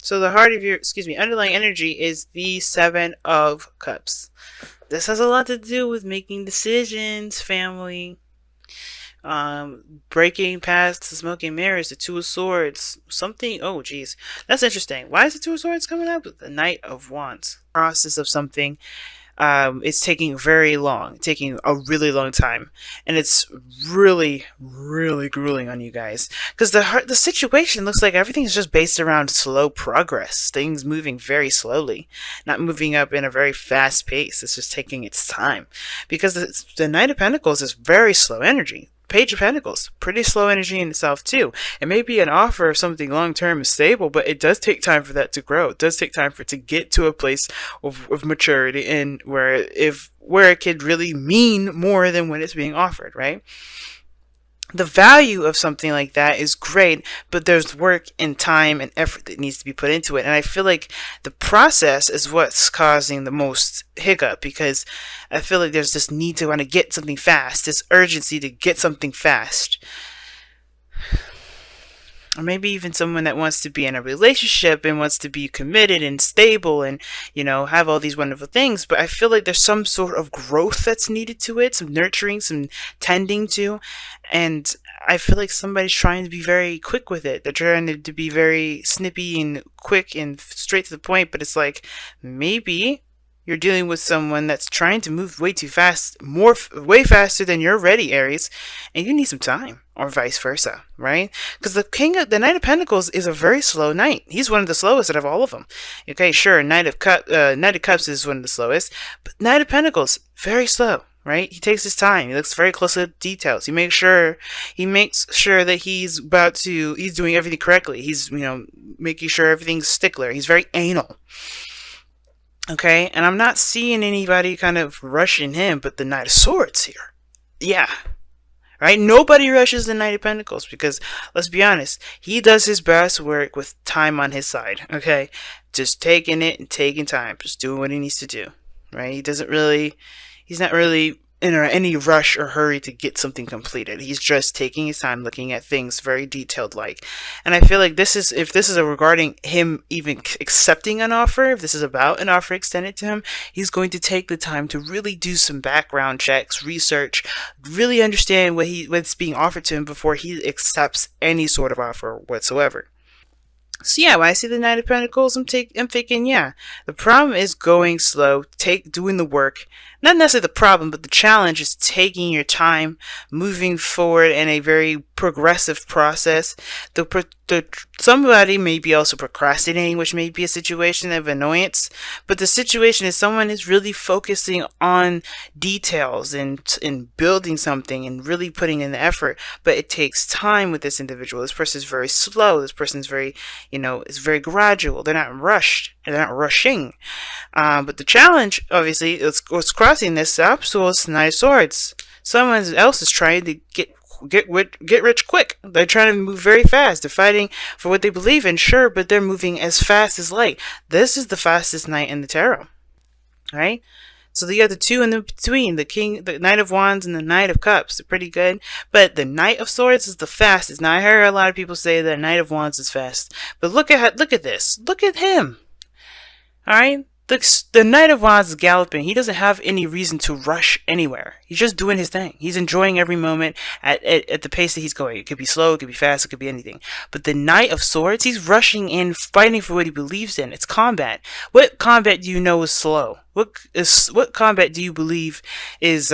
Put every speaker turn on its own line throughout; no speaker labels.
So the heart of your, underlying energy is the Seven of Cups. This has a lot to do with making decisions, family. Breaking past the smoking mirrors, the Two of Swords, something. Oh, geez, that's interesting. Why is the Two of Swords coming up? The Knight of Wands. Process of something. It's taking very long, taking a really long time, and it's really, really grueling on you guys because the situation looks like everything is just based around slow progress, things moving very slowly, not moving up in a very fast pace. It's just taking its time because the Knight of Pentacles is very slow energy. Page of Pentacles, pretty slow energy in itself too. It may be an offer of something long term and stable, but it does take time for that to grow. It does take time for it to get to a place of maturity and where it could really mean more than when it's being offered, right? The value of something like that is great, but there's work and time and effort that needs to be put into it. And I feel like the process is what's causing the most hiccup because I feel like there's this need to want to get something fast, this urgency to get something fast. Or maybe even someone that wants to be in a relationship and wants to be committed and stable and, have all these wonderful things. But I feel like there's some sort of growth that's needed to it, some nurturing, some tending to. And I feel like somebody's trying to be very quick with it. They're trying to be very snippy and quick and straight to the point. But it's like, maybe you're dealing with someone that's trying to move way too fast, way faster than you're ready, Aries, and you need some time, or vice versa, right? Because the Knight of Pentacles is a very slow knight. He's one of the slowest out of all of them. Okay, sure, Knight of Cups is one of the slowest, but Knight of Pentacles, very slow. Right? He takes his time. He looks very close to details. He makes sure that he's doing everything correctly. He's, making sure everything's stickler. He's very anal. Okay, and I'm not seeing anybody kind of rushing him, but the Knight of Swords here. Yeah, right? Nobody rushes the Knight of Pentacles because, let's be honest, he does his best work with time on his side, okay? Just taking it and taking time, just doing what he needs to do, right? He's not really in any rush or hurry to get something completed. He's just taking his time looking at things very detailed like. And I feel like if this is regarding him even accepting an offer, if this is about an offer extended to him, he's going to take the time to really do some background checks, research, really understand what's being offered to him before he accepts any sort of offer whatsoever. So yeah, when I see the Knight of Pentacles, I'm thinking, yeah, the problem is going slow, doing the work. Not necessarily the problem, but the challenge is taking your time, moving forward in a very progressive process. Somebody may be also procrastinating, which may be a situation of annoyance, but the situation is someone is really focusing on details and building something and really putting in the effort, but it takes time with this individual. This person is very slow. This person is very, is very gradual. They're not rushed. They're not rushing. But the challenge, obviously, is crossing this obstacle is Knight of Swords. Someone else is trying to get rich quick. They're trying to move very fast. They're fighting for what they believe in, sure, but they're moving as fast as light. This is the fastest knight in the tarot, right? So the other two in the between, the Knight of Wands and the Knight of Cups, are pretty good. But the Knight of Swords is the fastest. Now I heard a lot of people say that Knight of Wands is fast, but look at this. Look at him. All right. The Knight of Wands is galloping. He doesn't have any reason to rush anywhere. He's just doing his thing. He's enjoying every moment at the pace that he's going. It could be slow, it could be fast, it could be anything. But the Knight of Swords, he's rushing in, fighting for what he believes in. It's combat. What combat do you know is slow? What combat do you believe is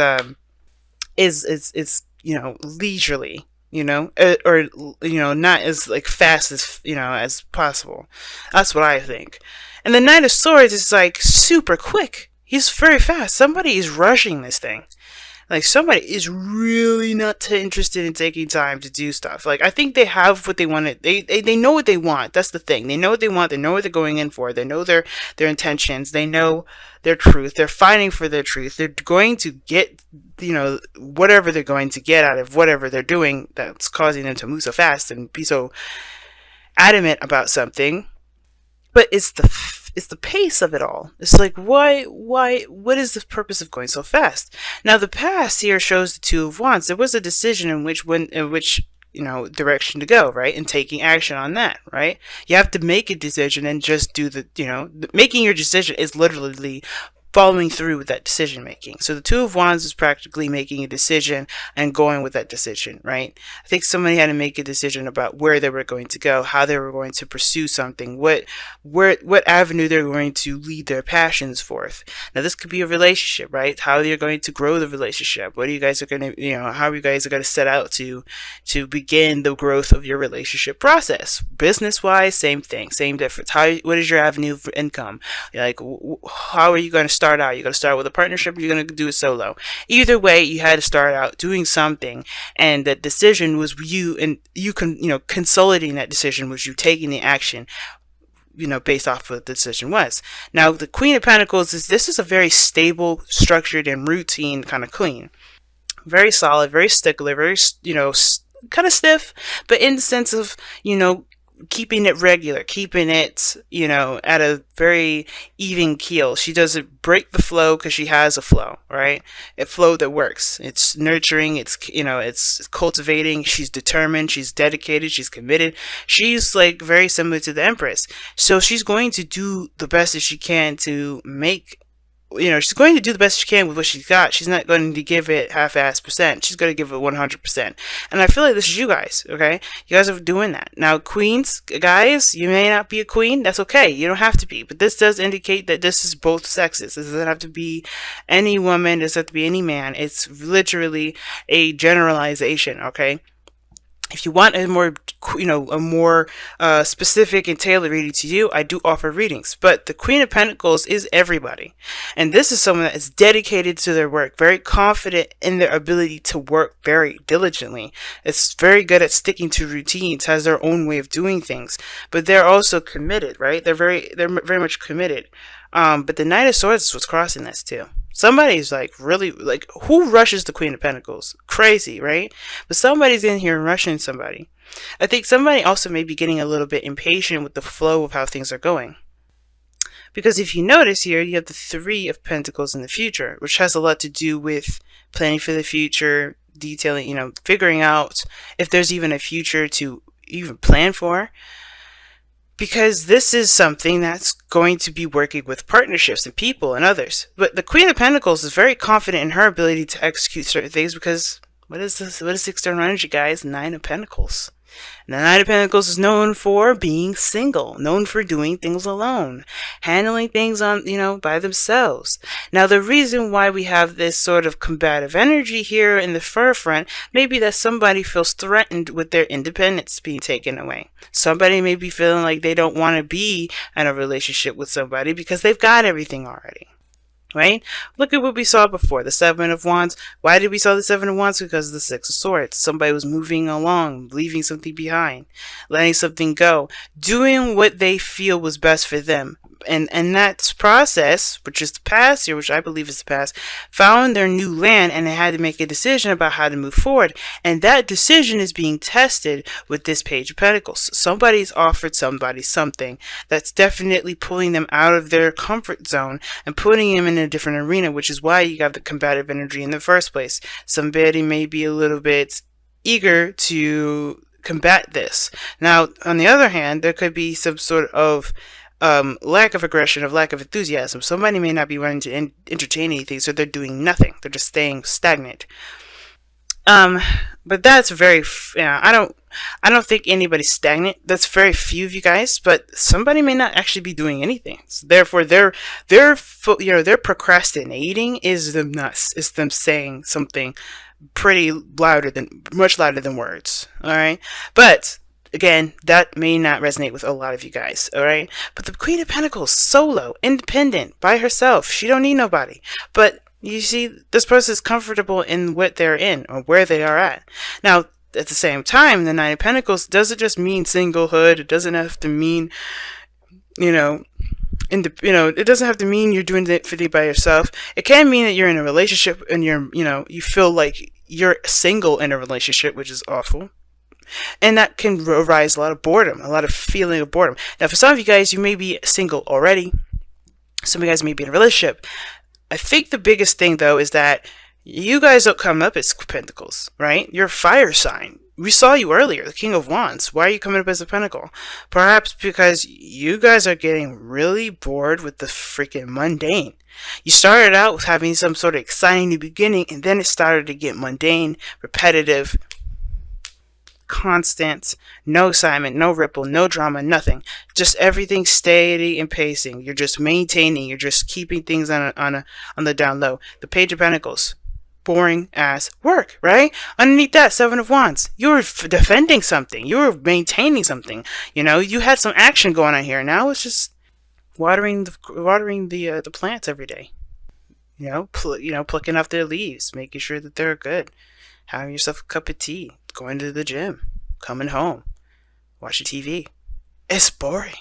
leisurely? Or not as like fast as as possible. That's what I think. And the Knight of Swords is like super quick. He's very fast. Somebody is rushing this thing. Like somebody is really not interested in taking time to do stuff. Like I think they have what they want. They know what they want. That's the thing. They know what they want. They know what they're going in for. They know their intentions. They know their truth. They're fighting for their truth. They're going to get whatever they're going to get out of whatever they're doing that's causing them to move so fast and be so adamant about something. But it's the pace of it all. It's like, what is the purpose of going so fast? Now, the past here shows the Two of Wands. There was a decision in which direction to go, right? And taking action on that, right? You have to make a decision and just do making your decision is literally following through with that decision making. So the Two of Wands is practically making a decision and going with that decision, right? I think somebody had to make a decision about where they were going to go, how they were going to pursue something, what avenue they're going to lead their passions forth. Now this could be a relationship, right? How you're going to grow the relationship. What are you guys are going to, how you guys are going to set out to begin the growth of your relationship process. Business wise, same thing, same difference. What is your avenue for income? Like, how are you going to start out? You're going to start with a partnership, or you're going to do it solo. Either way, you had to start out doing something, and that decision was you, and you can, consolidating that decision was you taking the action, based off of what the decision was. Now, the Queen of Pentacles this is a very stable, structured, and routine kind of queen. Very solid, very stickler, very, kind of stiff, but in the sense of, keeping it regular, keeping it, at a very even keel. She doesn't break the flow because she has a flow, right? A flow that works. It's nurturing, it's cultivating. She's determined, she's dedicated, she's committed. She's like very similar to the Empress. So she's going to do the best that she can to make she's going to do the best she can with what she's got. She's not going to give it half-ass percent. She's going to give it 100%. And I feel like this is you guys, okay? You guys are doing that. Now, queens, guys, you may not be a queen. That's okay. You don't have to be. But this does indicate that this is both sexes. This doesn't have to be any woman. It doesn't have to be any man. It's literally a generalization, okay? If you want a more specific and tailored reading to you, I do offer readings. But the Queen of Pentacles is everybody. And this is someone that is dedicated to their work, very confident in their ability to work very diligently. It's very good at sticking to routines, has their own way of doing things. But they're also committed, right? They're very much committed. But the Knight of Swords is what's crossing this too. Somebody's like really, like, who rushes the Queen of Pentacles? Crazy, right? But somebody's in here rushing somebody. I think somebody also may be getting a little bit impatient with the flow of how things are going. Because if you notice here, you have the Three of Pentacles in the future, which has a lot to do with planning for the future, detailing, figuring out if there's even a future to even plan for. Because this is something that's going to be working with partnerships and people and others. But the Queen of Pentacles is very confident in her ability to execute certain things because what is this? What is the external energy, guys? Nine of Pentacles. And the Nine of Pentacles is known for being single, known for doing things alone, handling things on, by themselves. Now, the reason why we have this sort of combative energy here in the forefront may be that somebody feels threatened with their independence being taken away. Somebody may be feeling like they don't want to be in a relationship with somebody because they've got everything already. Right? Look at what we saw before, the Seven of Wands. Why did we saw the Seven of Wands? Because of the Six of Swords. Somebody was moving along, leaving something behind, letting something go, doing what they feel was best for them. And that process, which is the past here, which I believe is the past, found their new land and they had to make a decision about how to move forward. And that decision is being tested with this Page of Pentacles. Somebody's offered somebody something that's definitely pulling them out of their comfort zone and putting them in a different arena, which is why you got the combative energy in the first place. Somebody may be a little bit eager to combat this. Now, on the other hand, there could be some sort of lack of aggression, of lack of enthusiasm. Somebody may not be wanting to entertain anything, so they're doing nothing. They're just staying stagnant. But that's very, I don't think anybody's stagnant. That's very few of you guys, but somebody may not actually be doing anything. So therefore, their procrastinating is them saying something pretty much louder than words. All right, but again, that may not resonate with a lot of you guys, alright? But the Queen of Pentacles, solo, independent, by herself. She don't need nobody. But you see, this person is comfortable in what they're in, or where they are at. Now, at the same time, the Nine of Pentacles doesn't just mean singlehood. It doesn't have to mean, it doesn't have to mean you're doing it by yourself. It can mean that you're in a relationship and you feel like you're single in a relationship, which is awful. And that can arise a lot of boredom, a lot of feeling of boredom. Now, for some of you guys, you may be single already. Some of you guys may be in a relationship. I think the biggest thing, though, is that you guys don't come up as Pentacles, right? You're a fire sign. we saw you earlier, the King of Wands. Why are you coming up as a Pentacle? Perhaps because you guys are getting really bored with the freaking mundane. You started out with having some sort of exciting new beginning, and then it started to get mundane, repetitive, constant, no excitement, no ripple, no drama, nothing. Just everything steady and pacing. You're just maintaining. You're just keeping things on the down low. The Page of Pentacles, boring ass work, right? Underneath that, Seven of Wands, you were defending something. You were maintaining something. You know, you had some action going on here. Now it's just watering the plants every day. You know, plucking off their leaves, making sure that they're good. Having yourself a cup of tea, going to the gym, coming home, watching TV. It's boring.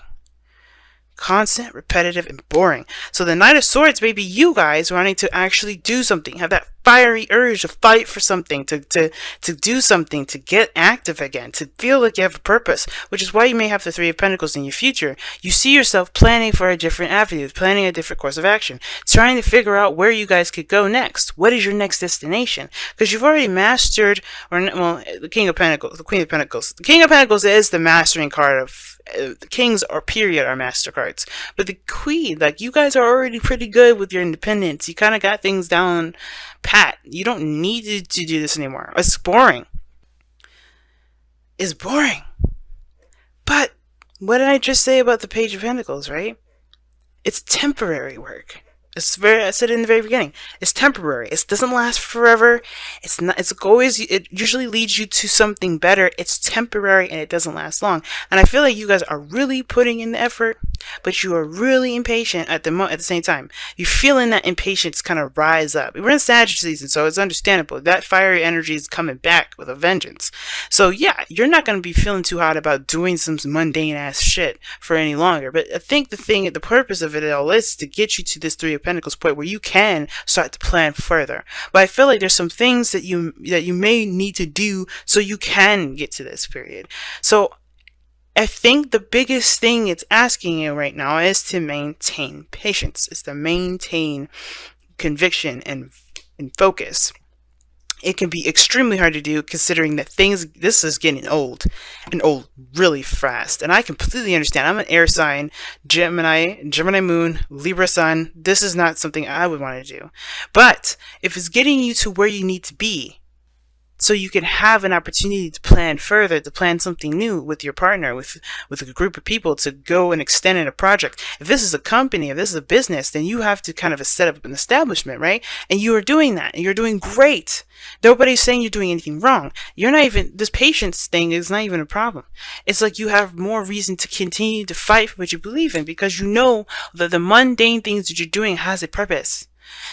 Constant, repetitive, and boring. So the Knight of Swords may be you guys wanting to actually do something, have that fiery urge to fight for something, to do something, to get active again, to feel like you have a purpose, which is why you may have the Three of Pentacles in your future. You see yourself planning for a different avenue, planning a different course of action, trying to figure out where you guys could go next. What is your next destination? Because you've already mastered, or well, the King of Pentacles, the Queen of Pentacles. The King of Pentacles is the mastering card of the kings or period are master cards, but the queen, like, you guys are already pretty good with your independence. You kind of got things down pat. You don't need to do this anymore. It's boring. It's boring. But what did I just say about the Page of Pentacles, right? It's temporary work. I said it in the very beginning. It's temporary. It doesn't last forever. It's not. It's always. It usually leads you to something better. It's temporary and it doesn't last long. And I feel like you guys are really putting in the effort, but you are really impatient at the same time. You're feeling that impatience kind of rise up. We're in Sagittarius season, so it's understandable. That fiery energy is coming back with a vengeance. So yeah, you're not going to be feeling too hot about doing some mundane ass shit for any longer. But I think the purpose of it all is to get you to this Three of Pentacles point where you can start to plan further. But I feel like there's some things that you may need to do so you can get to this period. So I think the biggest thing it's asking you right now is to maintain patience. It's to maintain conviction and focus. It can be extremely hard to do considering that this is getting old and old really fast. And I completely understand. I'm an air sign, Gemini moon, Libra sun. This is not something I would want to do. But if it's getting you to where you need to be, so you can have an opportunity to plan further, to plan something new with your partner, with a group of people, to go and extend in a project. If this is a company, if this is a business, then you have to kind of set up an establishment, right? And you are doing that, and you're doing great. Nobody's saying you're doing anything wrong. You're not even, this patience thing is not even a problem. It's like you have more reason to continue to fight for what you believe in, because you know that the mundane things that you're doing has a purpose.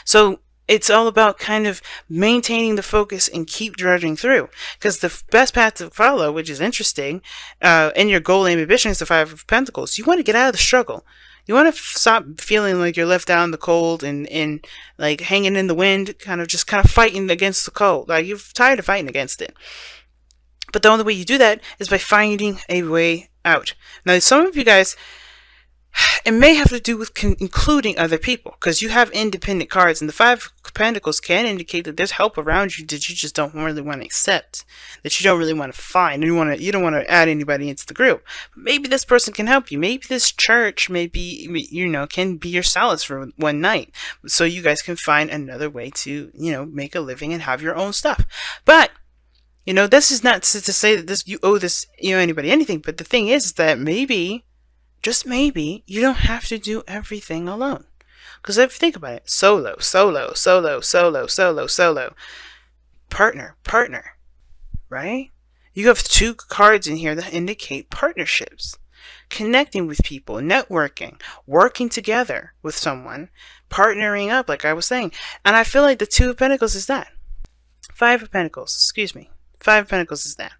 So it's all about kind of maintaining the focus and keep drudging through. Because the best path to follow, which is interesting, and your goal and ambition is the Five of Pentacles. You want to get out of the struggle. You want to stop feeling like you're left out in the cold and like hanging in the wind, kind of fighting against the cold. Like, you're tired of fighting against it. But the only way you do that is by finding a way out. Now, some of you guys, it may have to do with including other people, because you have independent cards, and the Five of Pentacles can indicate that there's help around you that you just don't really want to accept, that you don't really want to find, and you don't want to add anybody into the group. But maybe this person can help you. Maybe this church, maybe, you know, can be your solace for one night, so you guys can find another way to, you know, make a living and have your own stuff. But you know, this is not to say that you owe anybody anything. But the thing is that maybe, just maybe, you don't have to do everything alone. Because if you think about it, solo, partner, right? You have two cards in here that indicate partnerships. Connecting with people, networking, working together with someone, partnering up, like I was saying. And I feel like the Two of Pentacles is that. Five of Pentacles, excuse me. Five of Pentacles is that.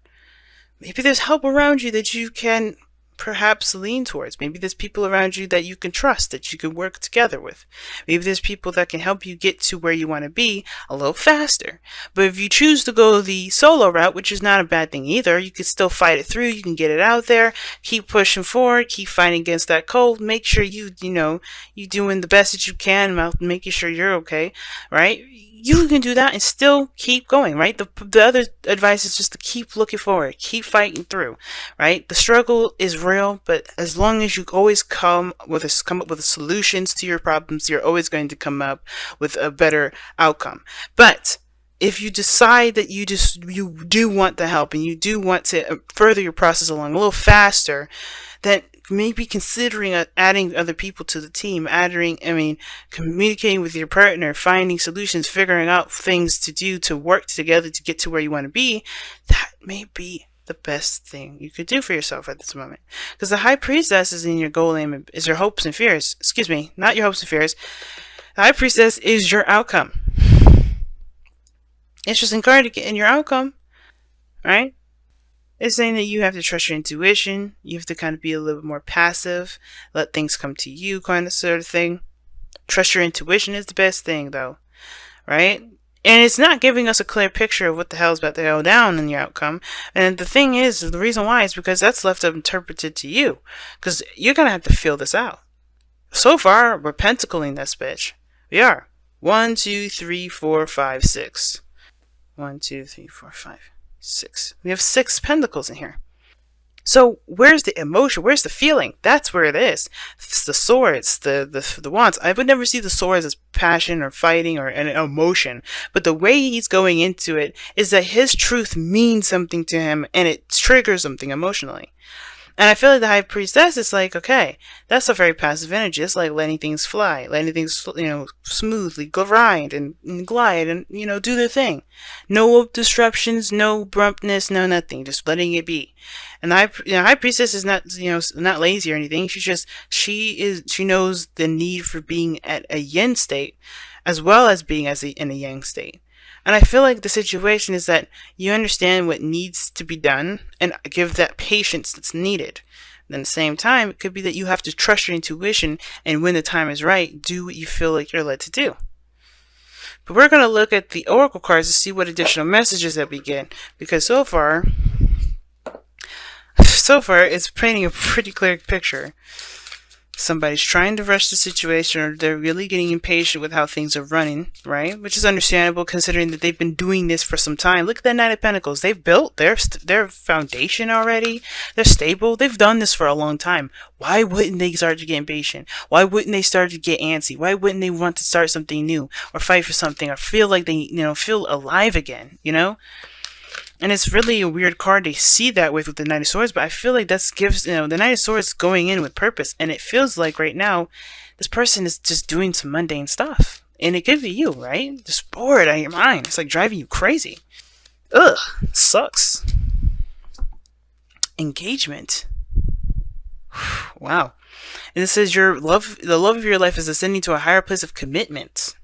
Maybe there's help around you that you can perhaps lean towards. Maybe there's people around you that you can trust, that you can work together with. Maybe there's people that can help you get to where you want to be a little faster. But if you choose to go the solo route, which is not a bad thing either, you can still fight it through. You can get it out there, keep pushing forward, keep fighting against that cold. Make sure you doing the best that you can, making sure you're okay, right? you can do that and still keep going, right? The other advice is just to keep looking forward, keep fighting through, right? The struggle is real, but as long as you always come up with solutions to your problems, you're always going to come up with a better outcome. But if you decide that you do want the help and you do want to further your process along a little faster, then maybe considering adding other people to the team, communicating with your partner, finding solutions, figuring out things to do to work together to get to where you want to be, that may be the best thing you could do for yourself at this moment. Because the High Priestess is in your goal aim, is your hopes and fears. Excuse me, not your hopes and fears. The High Priestess is your outcome. Interesting card to get in your outcome, right? It's saying that you have to trust your intuition. You have to kind of be a little bit more passive, let things come to you, kind of sort of thing. Trust your intuition is the best thing, though, right? And it's not giving us a clear picture of what the hell is about to go down in your outcome. And the thing is, the reason why is because that's left interpreted to you, because you're gonna have to feel this out. So far, we're pentacling this bitch. We are 1, 2, 3, 4, 5, 6. 1, 2, 3, 4, 5, 6. We have 6 pentacles in here. So where's the emotion? Where's the feeling? That's where it is. It's the swords, the wands. I would never see the swords as passion or fighting or an emotion. But the way he's going into it is that his truth means something to him and it triggers something emotionally. And I feel like the High Priestess is like, okay, that's a very passive energy. It's like letting things fly, letting things, smoothly grind and glide and, do their thing. No disruptions, no brumpness, no nothing. Just letting it be. And the High Priestess is not, not lazy or anything. She knows the need for being at a yin state as well as being in a yang state. And I feel like the situation is that you understand what needs to be done and give that patience that's needed. And at the same time, it could be that you have to trust your intuition and when the time is right, do what you feel like you're led to do. But we're going to look at the Oracle cards to see what additional messages that we get. Because so far, it's painting a pretty clear picture. Somebody's trying to rush the situation or they're really getting impatient with how things are running, right? Which is understandable considering that they've been doing this for some time. Look at that Knight of Pentacles. They've built their foundation already. They're stable. They've done this for a long time. Why wouldn't they start to get impatient? Why wouldn't they start to get antsy? Why wouldn't they want to start something new or fight for something or feel like they, feel alive again, And it's really a weird card to see that with the Knight of Swords, but I feel like that gives, the Knight of Swords going in with purpose, and it feels like right now, this person is just doing some mundane stuff. And it could be you, right? Just bored out of your mind. It's like driving you crazy. Ugh, sucks. Engagement. Wow. And it says the love of your life is ascending to a higher place of commitment.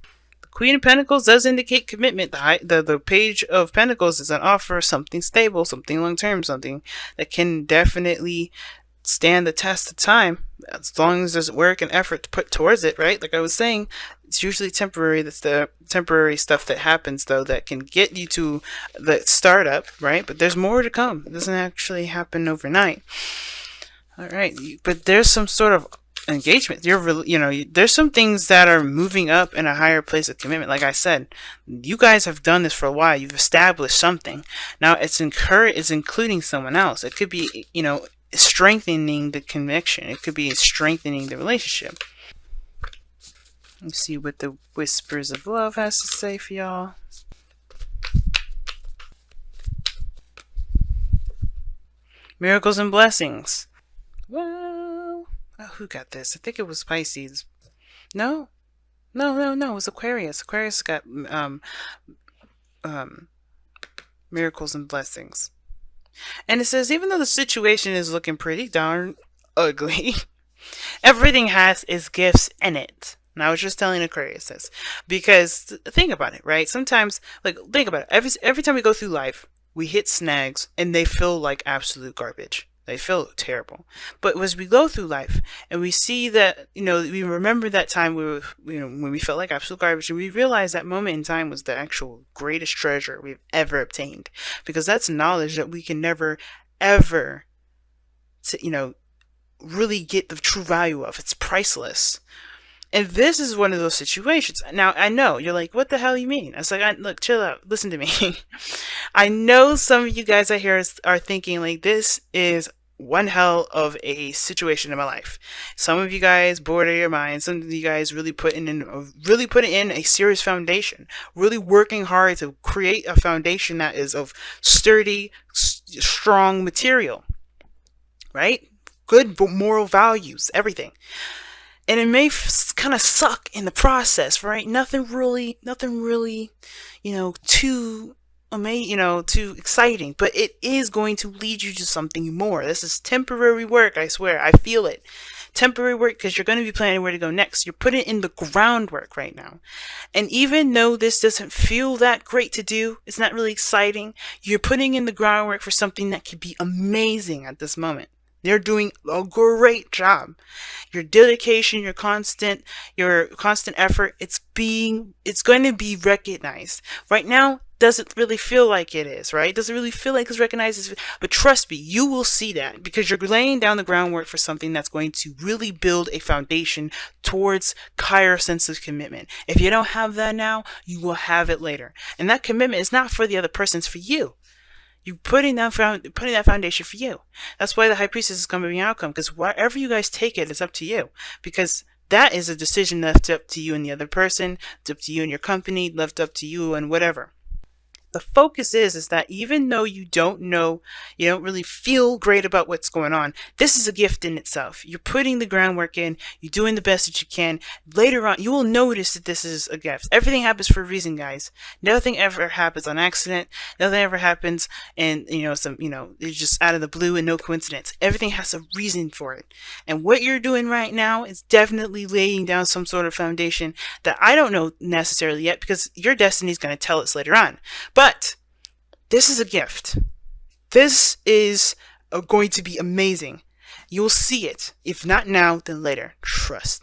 Queen of Pentacles does indicate commitment. The Page of Pentacles is an offer of something stable, something long-term, something that can definitely stand the test of time as long as there's work and effort to put towards it, right? Like I was saying, it's usually temporary. That's the temporary stuff that happens, though, that can get you to the startup, right? But there's more to come. It doesn't actually happen overnight. All right, but there's some sort of engagement. There's some things that are moving up in a higher place of commitment. Like I said, you guys have done this for a while. You've established something. Now it's including someone else. It could be, strengthening the connection. It could be strengthening the relationship. Let's see what the Whispers of Love has to say for y'all. Miracles and blessings. Wow. Oh, who got this? I think it was Pisces. No. It was Aquarius. Aquarius got miracles and blessings. And it says, even though the situation is looking pretty darn ugly, everything has its gifts in it. And I was just telling Aquarius this. Because think about it, right? Sometimes, think about it. Every time we go through life, we hit snags and they feel like absolute garbage. They feel terrible. But as we go through life and we see that, we remember that time when we felt like absolute garbage, and we realize that moment in time was the actual greatest treasure we've ever obtained. Because that's knowledge that we can never, ever, really get the true value of. It's priceless. And this is one of those situations. Now, I know you're like, what the hell you mean? I was like, look, chill out. Listen to me. I know some of you guys out here are thinking like, this is one hell of a situation in my life. Some of you guys bored out of your mind. Some of you guys really putting in a serious foundation, really working hard to create a foundation that is of sturdy, strong material, right? Good moral values, everything. And it may kind of suck in the process, right? Nothing really, too too exciting, but it is going to lead you to something more. This is temporary work, I swear. I feel it. Temporary work, because you're going to be planning where to go next. You're putting in the groundwork right now. And even though this doesn't feel that great to do, it's not really exciting, you're putting in the groundwork for something that could be amazing at this moment. They're doing a great job. Your dedication, your constant effort, it's going to be recognized. Right now, doesn't really feel like it is, right? Doesn't really feel like it's recognized. But trust me, you will see that, because you're laying down the groundwork for something that's going to really build a foundation towards higher sense of commitment. If you don't have that now, you will have it later. And that commitment is not for the other person, it's for you. You're putting that foundation for you. That's why the High Priestess is going to be an outcome, because wherever you guys take it, it's up to you. Because that is a decision left up to you and the other person. It's up to you and your company, left up to you and whatever. The focus is that even though you don't know, you don't really feel great about what's going on, this is a gift in itself. You're putting the groundwork in, you're doing the best that you can. Later on, you will notice that this is a gift. Everything happens for a reason, guys. Nothing ever happens on accident. Nothing ever happens and, it's just out of the blue and no coincidence. Everything has a reason for it. And what you're doing right now is definitely laying down some sort of foundation that I don't know necessarily yet, because your destiny is going to tell us later on. But this is a gift. This is going to be amazing. You'll see it. If not now, then later. Trust.